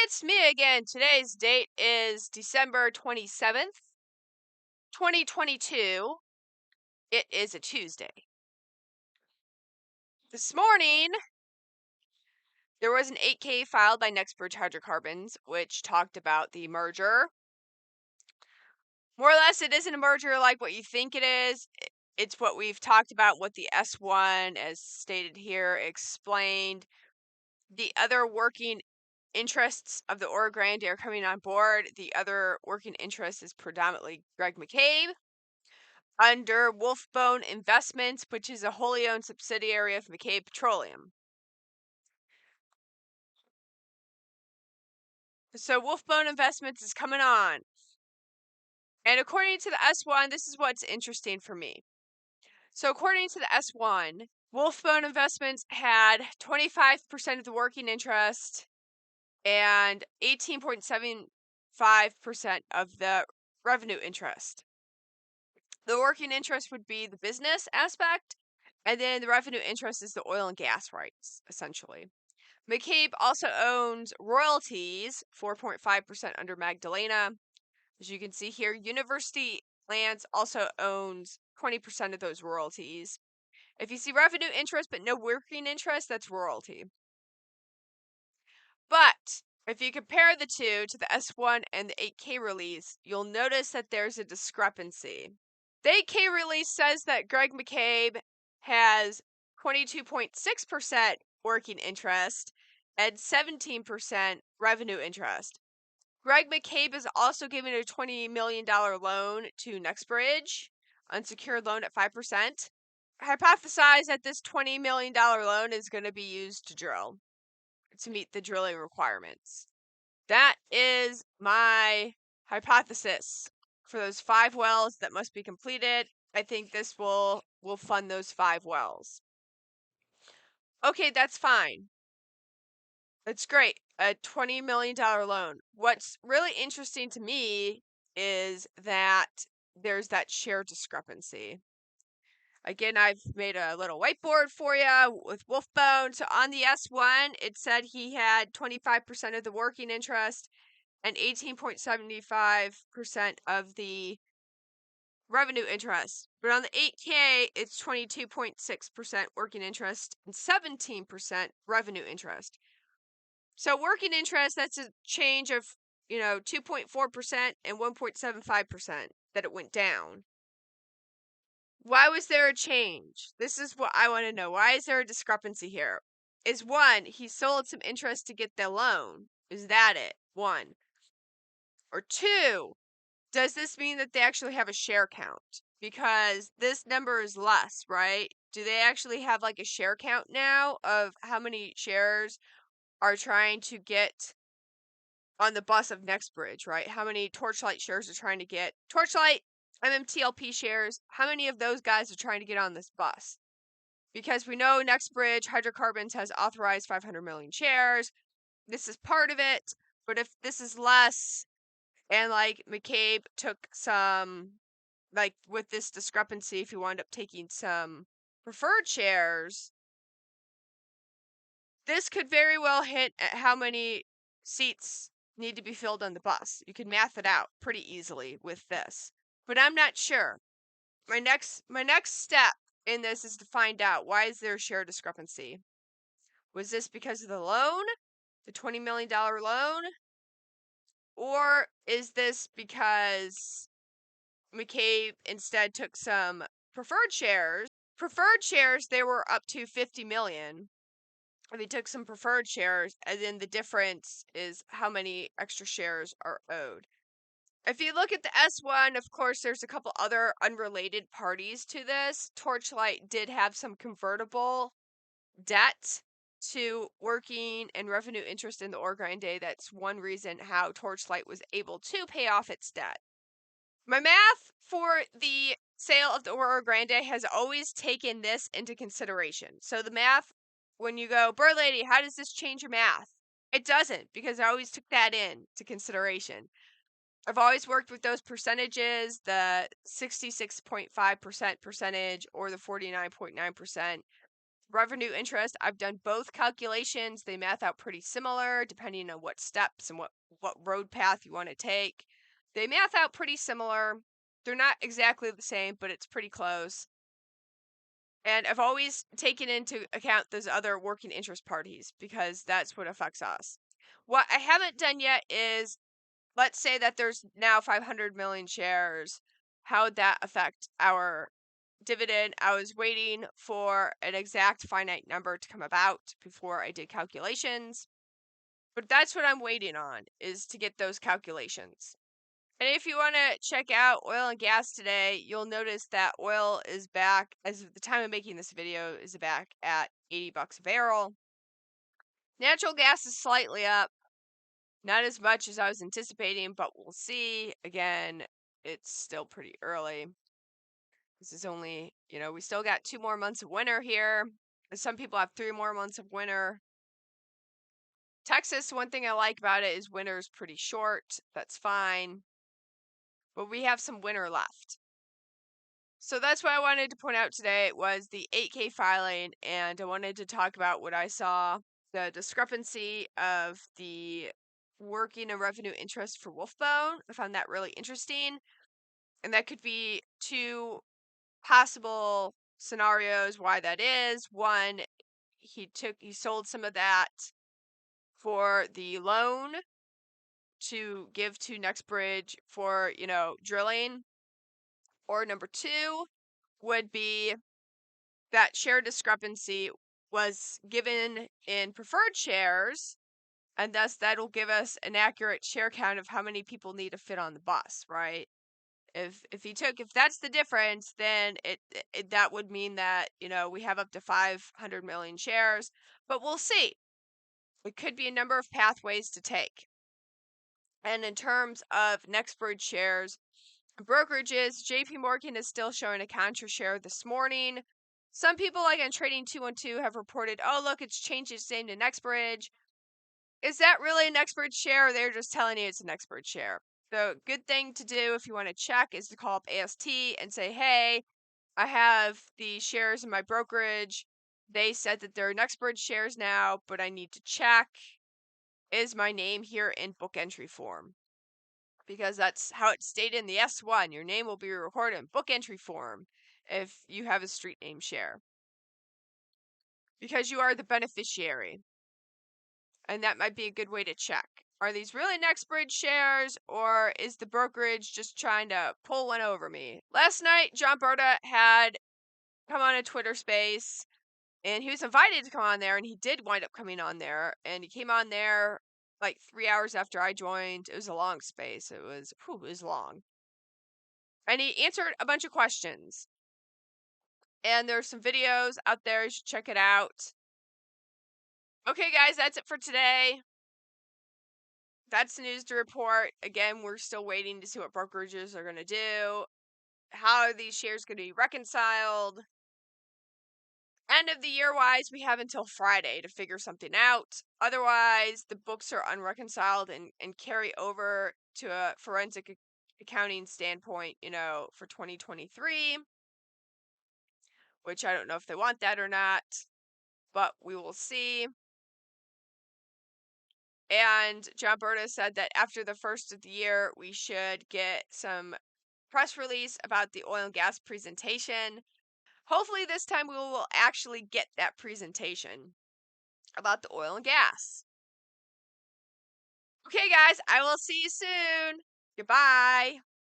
It's me again. Today's date is December 27th, 2022. It is a Tuesday. This morning, there was an 8K filed by Next Bridge Hydrocarbons, which talked about the merger. More or less, it isn't a merger like what you think it is. It's what we've talked about, what the S1, as stated here, explained. The other working interests of the Oro Grande are coming on board. The other working interest is predominantly Greg McCabe under Wolfbone Investments, which is a wholly owned subsidiary of McCabe Petroleum. So Wolfbone Investments is coming on. And according to the S1, this is what's interesting for me. So according to the S1, Wolfbone Investments had 25% of the working interest and 18.75% of the revenue interest. The working interest would be the business aspect, and then the revenue interest is the oil and gas rights, essentially. McCabe also owns royalties, 4.5% under Magdalena. As you can see here, University Lands also owns 20% of those royalties. If you see revenue interest but no working interest, that's royalty. But if you compare the two to the S1 and the 8K release, you'll notice that there's a discrepancy. The 8K release says that Greg McCabe has 22.6% working interest and 17% revenue interest. Greg McCabe is also given a $20 million loan to Next Bridge, unsecured loan at 5%. Hypothesize that this $20 million loan is going to be used to drill, to meet the drilling requirements. That is my hypothesis for those 5 wells that must be completed. I think this will fund those 5 wells. Okay, that's fine. That's great. A $20 million loan. What's really interesting to me is that there's that share discrepancy. Again, I've made a little whiteboard for you with Wolfbone. So on the S1, it said he had 25% of the working interest and 18.75% of the revenue interest. But on the 8K, it's 22.6% working interest and 17% revenue interest. So working interest, that's a change of, 2.4% and 1.75% that it went down. Why was there a change? This is what I want to know. Why is there a discrepancy here? Is one, he sold some interest to get the loan. Is that it? One. Or two, does this mean that they actually have a share count? Because this number is less, right? Do they actually have like a share count now of how many shares are trying to get on the bus of Next Bridge, right? How many Torchlight shares are trying to get? Torchlight, MMTLP shares, how many of those guys are trying to get on this bus? Because we know Next Bridge Hydrocarbons has authorized 500 million shares. This is part of it. But if this is less, and like McCabe took some, like with this discrepancy, if you wound up taking some preferred shares, this could very well hint at how many seats need to be filled on the bus. You can math it out pretty easily with this. But I'm not sure. My next step in this is to find out, why is there a share discrepancy? Was this because of the loan? The $20 million loan? Or is this because McCabe instead took some preferred shares? Preferred shares, they were up to 50 million. They took some preferred shares, and then the difference is how many extra shares are owed. If you look at the S1, of course, there's a couple other unrelated parties to this. Torchlight did have some convertible debt to working and revenue interest in the Oro Grande. That's one reason how Torchlight was able to pay off its debt. My math for the sale of the Oro Grande has always taken this into consideration. So the math, when you go, Bird Lady, how does this change your math? It doesn't, because I always took that into consideration. I've always worked with those percentages, the 66.5% percentage or the 49.9%. revenue interest, I've done both calculations. They math out pretty similar depending on what steps and what road path you want to take. They math out pretty similar. They're not exactly the same, but it's pretty close. And I've always taken into account those other working interest parties because that's what affects us. What I haven't done yet is, let's say that there's now 500 million shares. How would that affect our dividend? I was waiting for an exact finite number to come about before I did calculations. But that's what I'm waiting on, is to get those calculations. And if you want to check out oil and gas today, you'll notice that oil is back, as of the time of making this video, is back at 80 bucks a barrel. Natural gas is slightly up, not as much as I was anticipating, but we'll see. Again, it's still pretty early. This is only, we still got 2 more months of winter here. Some people have 3 more months of winter. Texas, one thing I like about it is winter's pretty short. That's fine. But we have some winter left. So that's what I wanted to point out today was the 8K filing, and I wanted to talk about what I saw, the discrepancy of the working and revenue interest for Wolfbone. I found that really interesting. And that could be 2 possible scenarios why that is. One, he sold some of that for the loan to give to Next Bridge for, drilling. Or number 2 would be that share discrepancy was given in preferred shares, and thus that'll give us an accurate share count of how many people need to fit on the bus, right? If that's the difference, then that would mean that, we have up to 500 million shares, but we'll see. It could be a number of pathways to take. And in terms of Next Bridge shares, brokerages, JP Morgan is still showing a contra share this morning. Some people, like on Trading 212, have reported, oh, look, it's changed its name to Next Bridge. Is that really a Next Bridge share, or they're just telling you it's a Next Bridge share? So, good thing to do if you want to check is to call up AST and say, hey, I have the shares in my brokerage. They said that they're Next Bridge shares now, but I need to check. Is my name here in book entry form? Because that's how it's stated in the S1. Your name will be recorded in book entry form if you have a street name share, because you are the beneficiary. And that might be a good way to check. Are these really Next Bridge shares, or is the brokerage just trying to pull one over me? Last night, John Berta had come on a Twitter space, and he was invited to come on there, and he did wind up coming on there, and he came on there like 3 hours after I joined. It was a long space. It was long. And he answered a bunch of questions. And there's some videos out there. You should check it out. Okay, guys, that's it for today. That's the news to report. Again, we're still waiting to see what brokerages are going to do. How are these shares going to be reconciled? End of the year wise, we have until Friday to figure something out. Otherwise, the books are unreconciled and carry over to a forensic accounting standpoint, for 2023. Which I don't know if they want that or not, but we will see. And John Berta said that after the first of the year, we should get some press release about the oil and gas presentation. Hopefully this time we will actually get that presentation about the oil and gas. Okay, guys, I will see you soon. Goodbye.